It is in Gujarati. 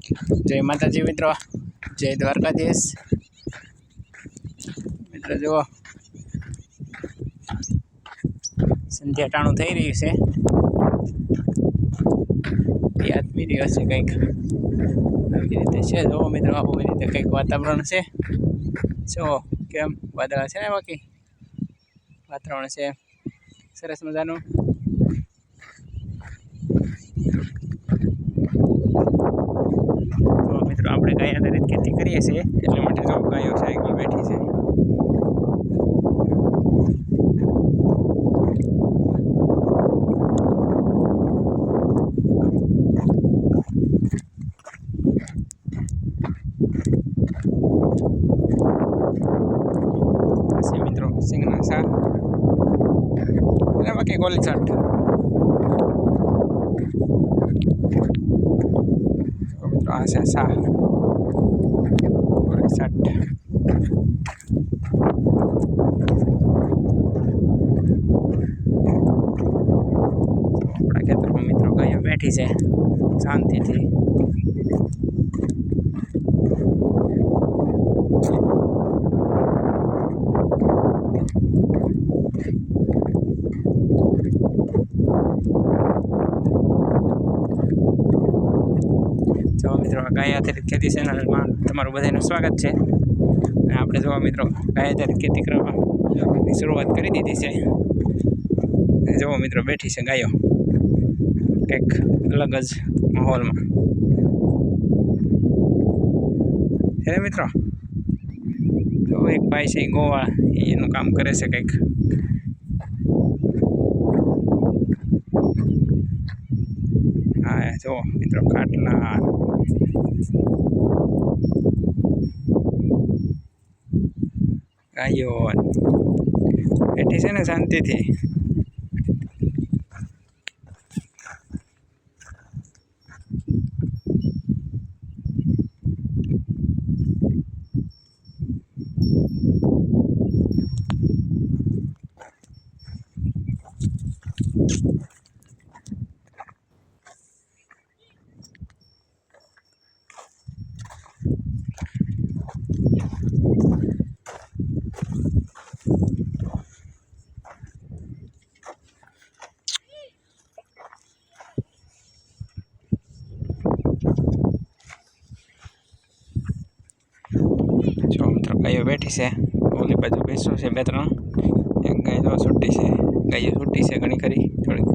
जय माताजी मित्रों, जय द्वारकाधीश मित्रों। जो संध्या टाणु थई रह्युं छे, आदमी रह्यो छे कंईक આવી રીતે છે। જો મિત્રો આવી રીતે કંઈક વાતાવરણ છે। જો કેમ વાદળા છે ને, બાકી વાતાવરણ છે સરસ મજાનું। તો મિત્રો આપણે ગાય આધારિત ખેતી કરીએ છીએ, એટલા માટે જો ગાયો સાયકલ બેઠી છે। મિત્રો સિંગના શાક અને બાકી ગોલી ચાટ। મિત્રો આ છે શાક ગોલી ચાટ। આપણા ખેતરમાં મિત્રો ગાયો બેઠી છે શાંતિથી। જો મિત્રો ગાય આધારિત ખેતી ચેનલમાં તમારું બધાનું સ્વાગત છે। અને આપણે જો મિત્રો ગાય આધારિત ખેતી કરવાની શરૂઆત કરી દીધી છે। જો મિત્રો બેઠી છે ગાયો કંઈક અલગ જ માહોલમાં છે ને મિત્રો। જો એક ભાઈ છે ગોવાળ, એનું કામ કરે છે કંઈક। હા જો મિત્રો ખાટલા ગાયો બેઠી છે ને શાંતિથી। જો મિત્રો ગાયો બેઠી છે, ઓલી બાજુ બેસો છે બે ત્રણ। એક ગાય જો છૂટી છે, ગાયો છૂટી છે ઘણી ખરી થોડીક।